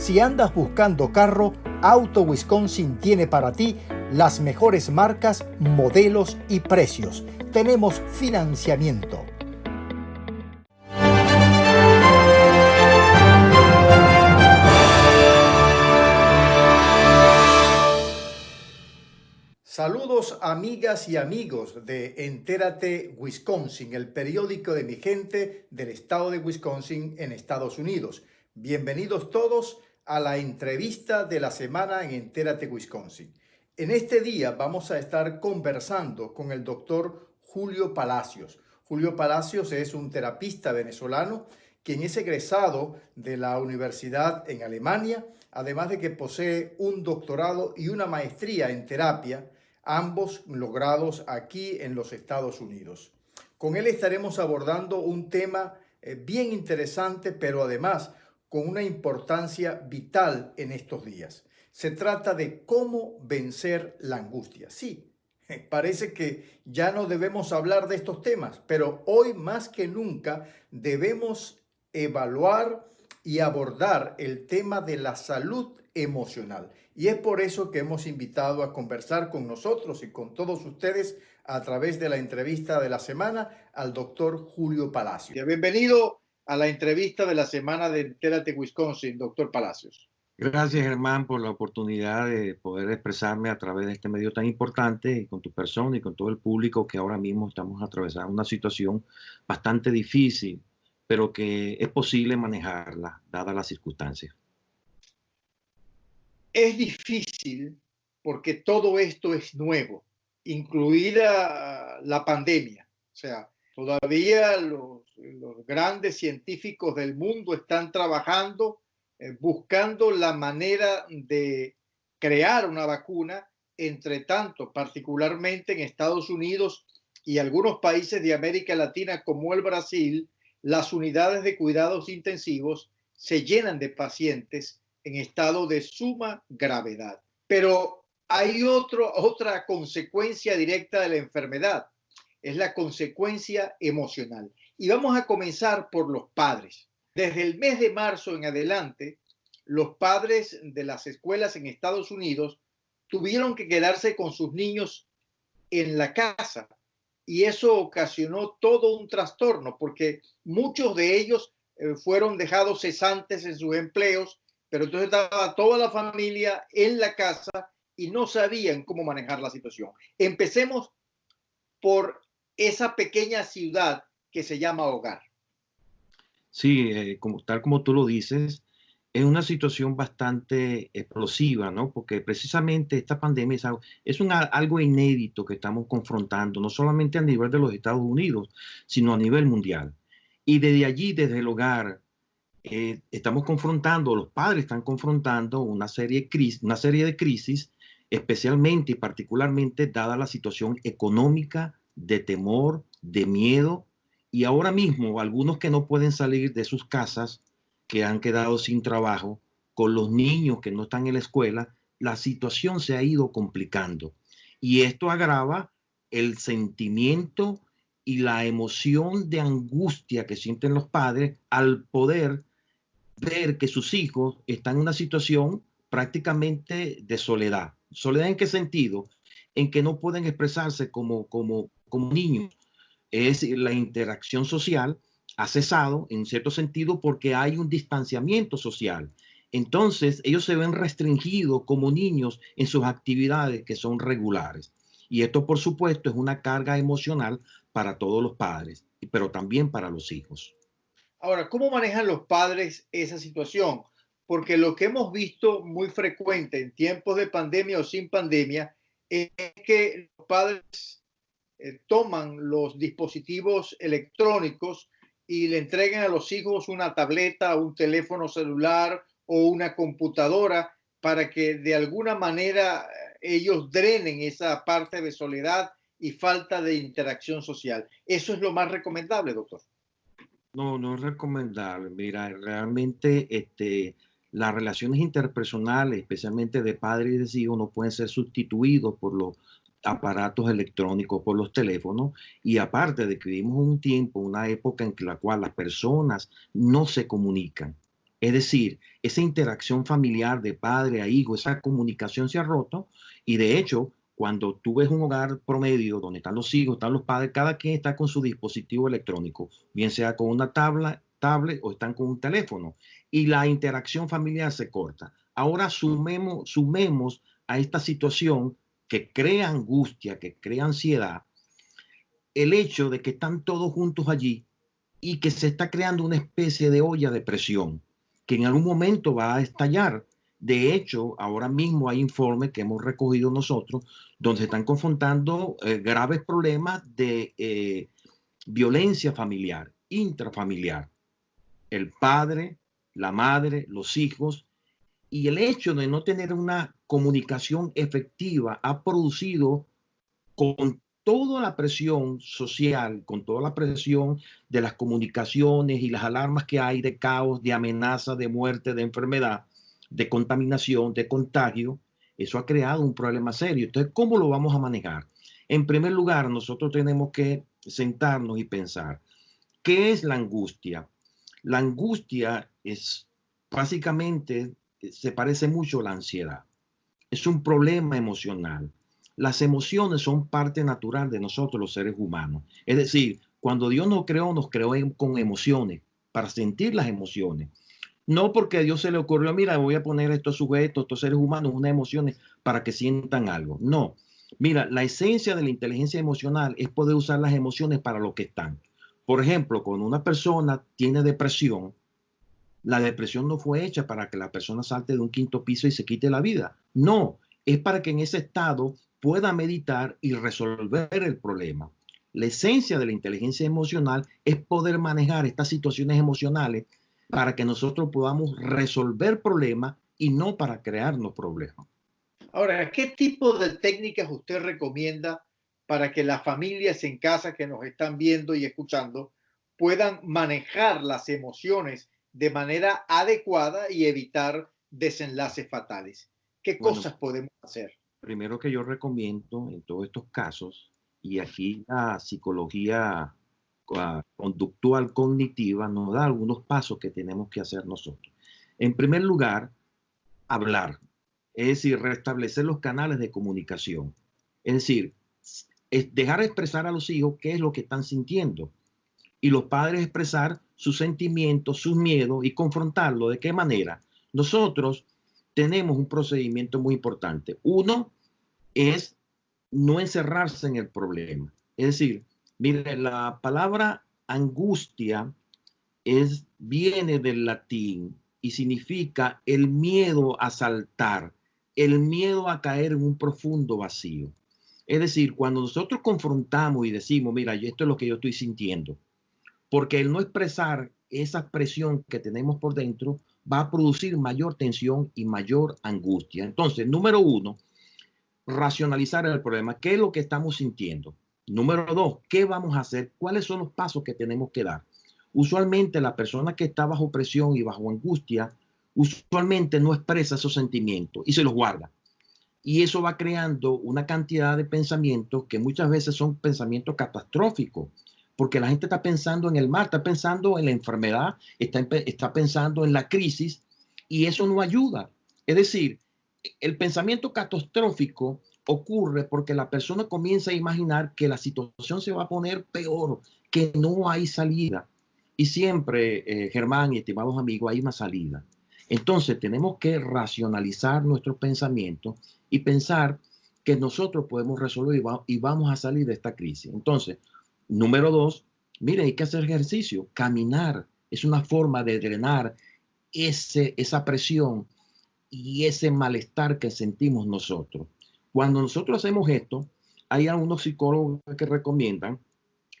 Si andas buscando carro, Auto Wisconsin tiene para ti las mejores marcas, modelos y precios. Tenemos financiamiento. Saludos amigas y amigos de Entérate Wisconsin, el periódico de mi gente del estado de Wisconsin en Estados Unidos. Bienvenidos todos a la entrevista de la semana en Entérate Wisconsin. En este día vamos a estar conversando con el doctor Julio Palacios. Julio Palacios es un terapista venezolano quien es egresado de la universidad en Alemania, además de que posee un doctorado y una maestría en terapia, ambos logrados aquí en los Estados Unidos. Con él estaremos abordando un tema bien interesante, pero además con una importancia vital en estos días. Se trata de cómo vencer la angustia. Sí, parece que ya no debemos hablar de estos temas, pero hoy más que nunca debemos evaluar y abordar el tema de la salud emocional. Y es por eso que hemos invitado a conversar con nosotros y con todos ustedes a través de la entrevista de la semana al doctor Julio Palacios. Bienvenido a la entrevista de la semana de Entérate Wisconsin, doctor Palacios. Gracias, Germán, por la oportunidad de poder expresarme a través de este medio tan importante y con tu persona y con todo el público que ahora mismo estamos atravesando una situación bastante difícil, pero que es posible manejarla, dadas las circunstancias. Es difícil porque todo esto es nuevo, incluida la pandemia. O sea, todavía los grandes científicos del mundo están trabajando, buscando la manera de crear una vacuna. Entre tanto, particularmente en Estados Unidos y algunos países de América Latina como el Brasil, las unidades de cuidados intensivos se llenan de pacientes en estado de suma gravedad. Pero hay otra consecuencia directa de la enfermedad, es la consecuencia emocional. Y vamos a comenzar por los padres. Desde el mes de marzo en adelante, los padres de las escuelas en Estados Unidos tuvieron que quedarse con sus niños en la casa. Y eso ocasionó todo un trastorno, porque muchos de ellos fueron dejados cesantes en sus empleos, pero entonces estaba toda la familia en la casa y no sabían cómo manejar la situación. Empecemos por esa pequeña ciudad que se llama hogar. Sí, tal como tú lo dices, es una situación bastante explosiva, ¿no? Porque precisamente esta pandemia es algo inédito que estamos confrontando, no solamente a nivel de los Estados Unidos, sino a nivel mundial. Y desde allí, desde el hogar, estamos confrontando, los padres están confrontando una serie de crisis, especialmente y particularmente dada la situación económica, de temor, de miedo, y ahora mismo algunos que no pueden salir de sus casas, que han quedado sin trabajo, con los niños que no están en la escuela, la situación se ha ido complicando. Y esto agrava el sentimiento y la emoción de angustia que sienten los padres al poder ver que sus hijos están en una situación prácticamente de soledad. ¿Soledad en qué sentido? En que no pueden expresarse como niños. Es la interacción social ha cesado en cierto sentido porque hay un distanciamiento social. Entonces ellos se ven restringidos como niños en sus actividades que son regulares. Y esto, por supuesto, es una carga emocional para todos los padres, pero también para los hijos. Ahora, ¿cómo manejan los padres esa situación? Porque lo que hemos visto muy frecuente en tiempos de pandemia o sin pandemia es que los padres toman los dispositivos electrónicos y le entregan a los hijos una tableta, un teléfono celular o una computadora para que de alguna manera ellos drenen esa parte de soledad y falta de interacción social. ¿Eso es lo más recomendable, doctor? No, no es recomendable. Mira, realmente las relaciones interpersonales, especialmente de padre y de hijo, no pueden ser sustituidos por los aparatos electrónicos, por los teléfonos. Y aparte de que vivimos un tiempo, una época en la cual las personas no se comunican. Es decir, esa interacción familiar de padre a hijo, esa comunicación se ha roto y de hecho, cuando tú ves un hogar promedio donde están los hijos, están los padres, cada quien está con su dispositivo electrónico, bien sea con una tablet o están con un teléfono y la interacción familiar se corta. Ahora sumemos a esta situación que crea angustia, que crea ansiedad, el hecho de que están todos juntos allí y que se está creando una especie de olla de presión que en algún momento va a estallar. De hecho, ahora mismo hay informes que hemos recogido nosotros donde se están confrontando graves problemas de violencia familiar, intrafamiliar. El padre, la madre, los hijos, y el hecho de no tener una comunicación efectiva ha producido con toda la presión social, con toda la presión de las comunicaciones y las alarmas que hay de caos, de amenaza, de muerte, de enfermedad, de contaminación, de contagio, eso ha creado un problema serio. Entonces, ¿cómo lo vamos a manejar? En primer lugar, nosotros tenemos que sentarnos y pensar, ¿qué es la angustia? La angustia es básicamente, se parece mucho a la ansiedad. Es un problema emocional. Las emociones son parte natural de nosotros los seres humanos. Es decir, cuando Dios nos creó con emociones, para sentir las emociones. No porque a Dios se le ocurrió, mira, voy a poner a estos sujetos, estos seres humanos, unas emociones para que sientan algo. No. Mira, la esencia de la inteligencia emocional es poder usar las emociones para lo que están. Por ejemplo, cuando una persona tiene depresión, la depresión no fue hecha para que la persona salte de un quinto piso y se quite la vida. No, es para que en ese estado pueda meditar y resolver el problema. La esencia de la inteligencia emocional es poder manejar estas situaciones emocionales para que nosotros podamos resolver problemas y no para crearnos problemas. Ahora, ¿qué tipo de técnicas usted recomienda para que las familias en casa que nos están viendo y escuchando puedan manejar las emociones de manera adecuada y evitar desenlaces fatales? ¿Qué Bueno, cosas podemos hacer? primero que yo recomiendo en todos estos casos, y aquí la psicología conductual cognitiva nos da algunos pasos que tenemos que hacer nosotros. En primer lugar, hablar, es decir, restablecer los canales de comunicación. Es decir, es dejar expresar a los hijos qué es lo que están sintiendo y los padres expresar sus sentimientos, sus miedos y confrontarlo. ¿De qué manera? Nosotros tenemos un procedimiento muy importante. Uno es no encerrarse en el problema. Es decir, mire, la palabra angustia viene del latín y significa el miedo a saltar, el miedo a caer en un profundo vacío. Es decir, cuando nosotros confrontamos y decimos, mira, esto es lo que yo estoy sintiendo, porque el no expresar esa presión que tenemos por dentro va a producir mayor tensión y mayor angustia. Entonces, número uno, racionalizar el problema. ¿Qué es lo que estamos sintiendo? Número dos, ¿qué vamos a hacer? ¿Cuáles son los pasos que tenemos que dar? Usualmente la persona que está bajo presión y bajo angustia, usualmente no expresa esos sentimientos y se los guarda. Y eso va creando una cantidad de pensamientos que muchas veces son pensamientos catastróficos, porque la gente está pensando en el mal, está pensando en la enfermedad, está pensando en la crisis y eso no ayuda. Es decir, el pensamiento catastrófico ocurre porque la persona comienza a imaginar que la situación se va a poner peor, que no hay salida. Y siempre, Germán y estimados amigos, hay una salida. Entonces tenemos que racionalizar nuestros pensamientos y pensar que nosotros podemos resolver y vamos a salir de esta crisis. Entonces, número dos, mire, hay que hacer ejercicio. Caminar es una forma de drenar esa presión y ese malestar que sentimos nosotros. Cuando nosotros hacemos esto, hay algunos psicólogos que recomiendan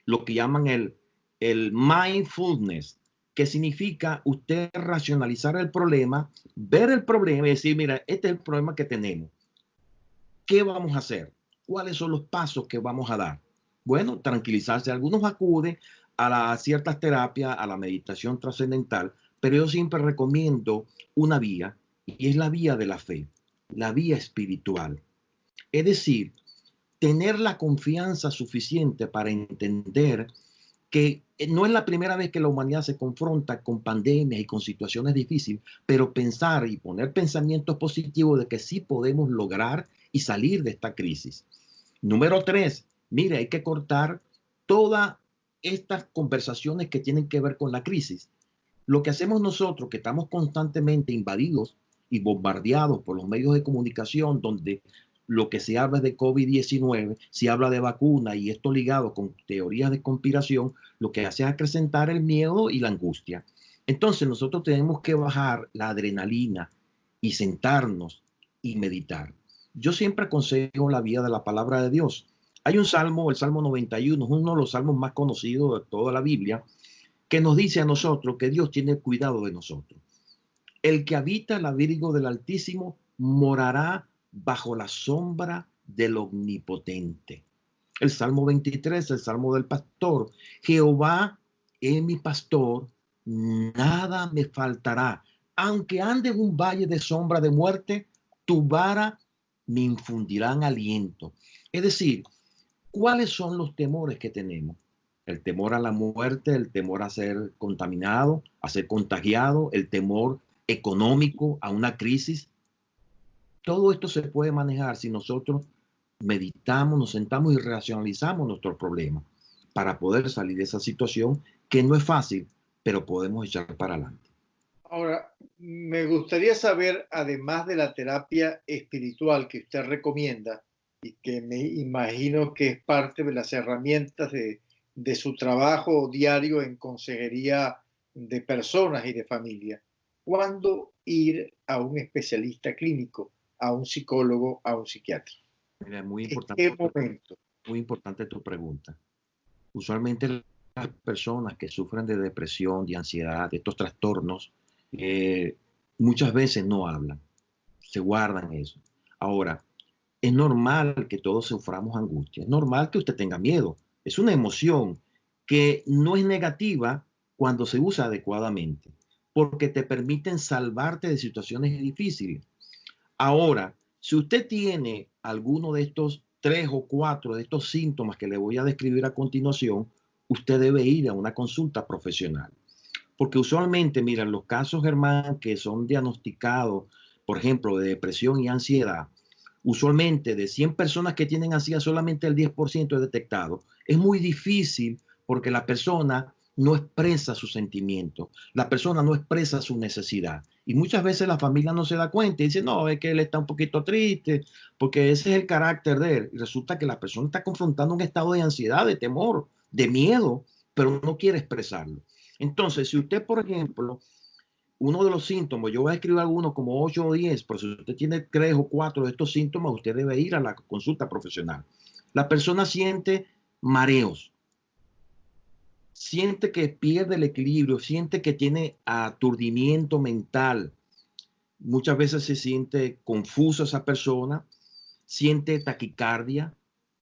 lo que llaman el mindfulness, que significa usted racionalizar el problema, ver el problema y decir, mira, este es el problema que tenemos. ¿Qué vamos a hacer? ¿Cuáles son los pasos que vamos a dar? Bueno, tranquilizarse. Algunos acuden a ciertas terapias, a la meditación trascendental, pero yo siempre recomiendo una vía y es la vía de la fe, la vía espiritual. Es decir, tener la confianza suficiente para entender que no es la primera vez que la humanidad se confronta con pandemias y con situaciones difíciles, pero pensar y poner pensamientos positivos de que sí podemos lograr y salir de esta crisis. Número 3, mire, hay que cortar todas estas conversaciones que tienen que ver con la crisis. Lo que hacemos nosotros, que estamos constantemente invadidos y bombardeados por los medios de comunicación, donde lo que se habla es de COVID-19, se habla de vacuna y esto ligado con teorías de conspiración, lo que hace es acrecentar el miedo y la angustia. Entonces nosotros tenemos que bajar la adrenalina y sentarnos y meditar. Yo siempre aconsejo la vía de la palabra de Dios. Hay un salmo, el Salmo 91, es uno de los salmos más conocidos de toda la Biblia, que nos dice a nosotros que Dios tiene cuidado de nosotros. El que habita el abrigo del Altísimo morará bajo la sombra del Omnipotente. El Salmo 23, el Salmo del pastor. Jehová es mi pastor, nada me faltará. Aunque ande en un valle de sombra de muerte, tu vara me infundirán aliento. Es decir, ¿cuáles son los temores que tenemos? El temor a la muerte, el temor a ser contaminado, a ser contagiado, el temor económico, a una crisis. Todo esto se puede manejar si nosotros meditamos, nos sentamos y racionalizamos nuestros problemas para poder salir de esa situación que no es fácil, pero podemos echar para adelante. Ahora, me gustaría saber, además de la terapia espiritual que usted recomienda y que me imagino que es parte de las herramientas de su trabajo diario en consejería de personas y de familia, ¿cuándo ir a un especialista clínico, a un psicólogo, a un psiquiatra? Mira, ¿En qué momento? muy importante tu pregunta. Usualmente las personas que sufren de depresión, de ansiedad, de estos trastornos, muchas veces no hablan, se guardan eso. Ahora, es normal que todos suframos angustia, es normal que usted tenga miedo, es una emoción que no es negativa cuando se usa adecuadamente, porque te permiten salvarte de situaciones difíciles. Ahora, si usted tiene alguno de estos 3 o 4 de estos síntomas que le voy a describir a continuación, usted debe ir a una consulta profesional. Porque usualmente, mira, los casos, Germán, que son diagnosticados, por ejemplo, de depresión y ansiedad, usualmente de 100 personas que tienen ansiedad, solamente el 10% es detectado. Es muy difícil porque la persona no expresa sus sentimientos, la persona no expresa su necesidad. Y muchas veces la familia no se da cuenta y dice, no, es que él está un poquito triste, porque ese es el carácter de él. Y resulta que la persona está confrontando un estado de ansiedad, de temor, de miedo, pero no quiere expresarlo. Entonces, si usted, por ejemplo, uno de los síntomas, yo voy a escribir algunos como 8 o 10, pero si usted tiene 3 o 4 de estos síntomas, usted debe ir a la consulta profesional. La persona siente mareos, siente que pierde el equilibrio, siente que tiene aturdimiento mental. Muchas veces se siente confuso esa persona, siente taquicardia,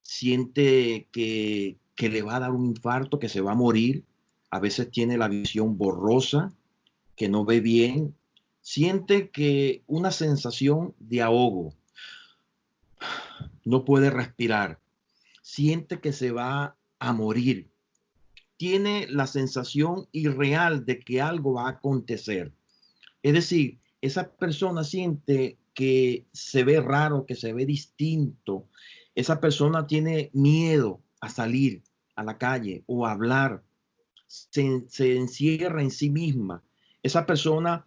siente que le va a dar un infarto, que se va a morir. A veces tiene la visión borrosa, que no ve bien, siente que una sensación de ahogo, no puede respirar, siente que se va a morir, tiene la sensación irreal de que algo va a acontecer. Es decir, esa persona siente que se ve raro, que se ve distinto. Esa persona tiene miedo a salir a la calle o a hablar. Se encierra en sí misma. Esa persona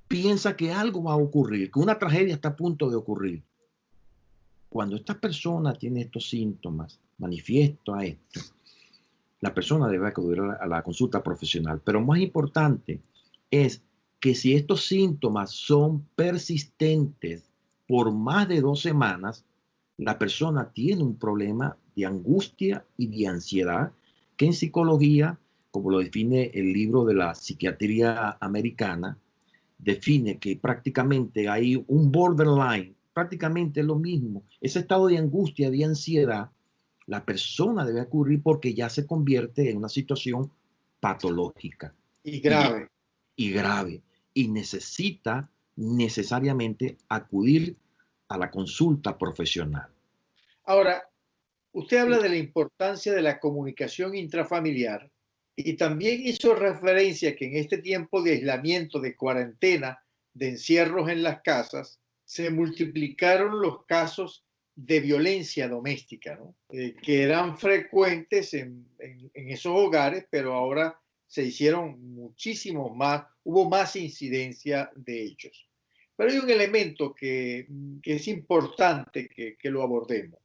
piensa que algo va a ocurrir, que una tragedia está a punto de ocurrir. Cuando esta persona tiene estos síntomas, manifiesta esto, la persona debe acudir a la consulta profesional. Pero más importante es que si estos síntomas son persistentes por más de 2 semanas, la persona tiene un problema de angustia y de ansiedad que en psicología, como lo define el libro de la psiquiatría americana, define que prácticamente hay un borderline, prácticamente lo mismo. Ese estado de angustia, de ansiedad, la persona debe ocurrir porque ya se convierte en una situación patológica Y y, grave. y grave y necesita necesariamente acudir a la consulta profesional. Ahora, usted habla de la importancia de la comunicación intrafamiliar Y también hizo referencia que en este tiempo de aislamiento, de cuarentena, de encierros en las casas, se multiplicaron los casos de violencia doméstica, ¿no? Que eran frecuentes en esos hogares, pero ahora se hicieron muchísimos más, hubo más incidencia de hechos. Pero hay un elemento que es importante que lo abordemos.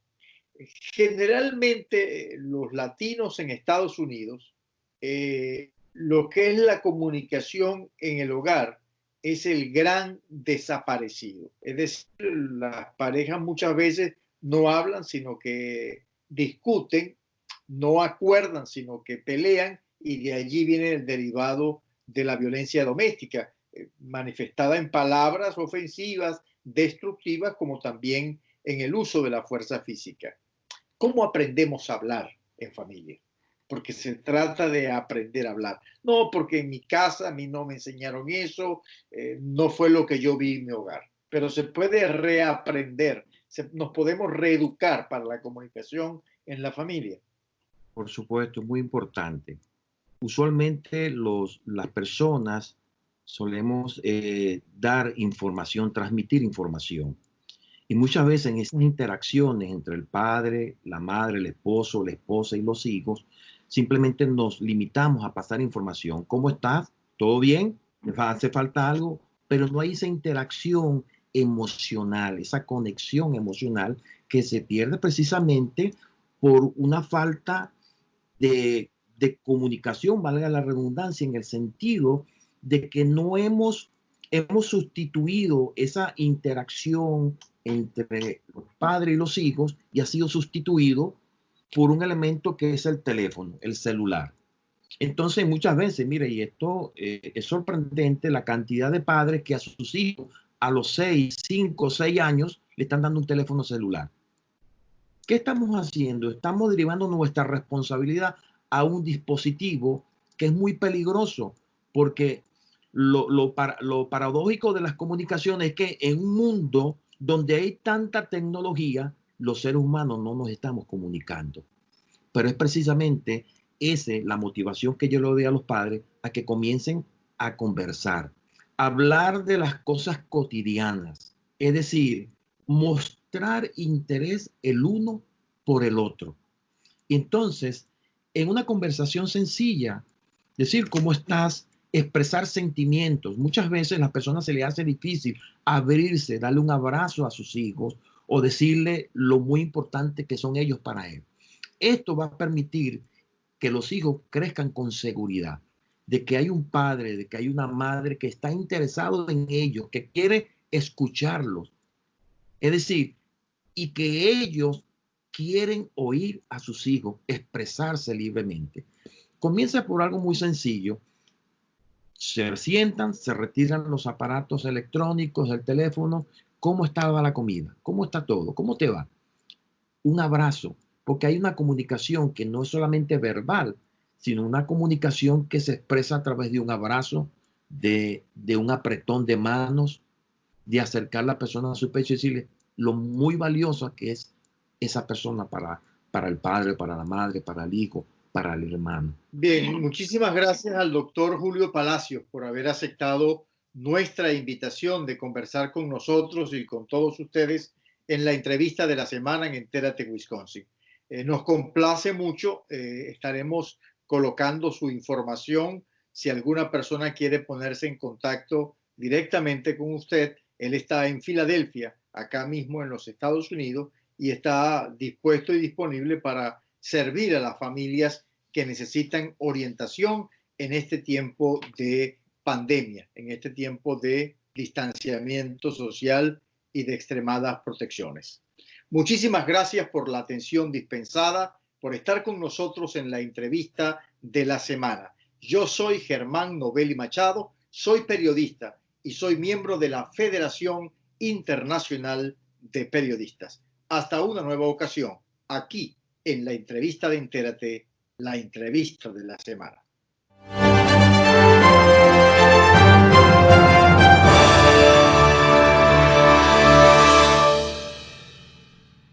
Generalmente los latinos en Estados Unidos, lo que es la comunicación en el hogar es el gran desaparecido. Es decir, las parejas muchas veces no hablan, sino que discuten, no acuerdan, sino que pelean, y de allí viene el derivado de la violencia doméstica, manifestada en palabras ofensivas, destructivas, como también en el uso de la fuerza física. ¿Cómo aprendemos a hablar en familia? Porque se trata de aprender a hablar. No, porque en mi casa a mí no me enseñaron eso, no fue lo que yo vi en mi hogar. Pero se puede reaprender, nos podemos reeducar para la comunicación en la familia. Por supuesto, es muy importante. Usualmente las personas solemos dar información, transmitir información. Y muchas veces en esas interacciones entre el padre, la madre, el esposo, la esposa y los hijos, simplemente nos limitamos a pasar información. ¿Cómo estás? ¿Todo bien? ¿Me hace falta algo? Pero no hay esa interacción emocional, esa conexión emocional que se pierde precisamente por una falta de comunicación, valga la redundancia, en el sentido de que no hemos sustituido esa interacción entre los padres y los hijos y ha sido sustituido por un elemento que es el teléfono, el celular. Entonces, muchas veces, mire, y esto es sorprendente, la cantidad de padres que a sus hijos a los 6, 5, 6 años le están dando un teléfono celular. ¿Qué estamos haciendo? Estamos derivando nuestra responsabilidad a un dispositivo que es muy peligroso, porque lo paradójico de las comunicaciones es que en un mundo donde hay tanta tecnología, los seres humanos no nos estamos comunicando. Pero es precisamente esa la motivación que yo le doy a los padres a que comiencen a conversar, hablar de las cosas cotidianas, es decir, mostrar interés el uno por el otro. Y entonces, en una conversación sencilla, decir cómo estás, expresar sentimientos. Muchas veces a las personas se les hace difícil abrirse, darle un abrazo a sus hijos o decirle lo muy importante que son ellos para él. Esto va a permitir que los hijos crezcan con seguridad, de que hay un padre, de que hay una madre que está interesado en ellos, que quiere escucharlos. Es decir, y que ellos quieren oír a sus hijos expresarse libremente. Comienza por algo muy sencillo. Se sientan, se retiran los aparatos electrónicos, el teléfono. ¿Cómo estaba la comida? ¿Cómo está todo? ¿Cómo te va? Un abrazo, porque hay una comunicación que no es solamente verbal, sino una comunicación que se expresa a través de un abrazo, de un apretón de manos, de acercar a la persona a su pecho y decirle lo muy valiosa que es esa persona para el padre, para la madre, para el hijo, para el hermano. Bien, muchísimas gracias al doctor Julio Palacios por haber aceptado nuestra invitación de conversar con nosotros y con todos ustedes en la entrevista de la semana en Entérate Wisconsin. Nos complace mucho, estaremos colocando su información si alguna persona quiere ponerse en contacto directamente con usted. Él está en Filadelfia, acá mismo en los Estados Unidos, y está dispuesto y disponible para servir a las familias que necesitan orientación en este tiempo de pandemia, en este tiempo de distanciamiento social y de extremadas protecciones. Muchísimas gracias por la atención dispensada, por estar con nosotros en la entrevista de la semana. Yo soy Germán Novelli Machado, soy periodista y soy miembro de la Federación Internacional de Periodistas. Hasta una nueva ocasión, aquí en la entrevista de Entérate, la entrevista de la semana.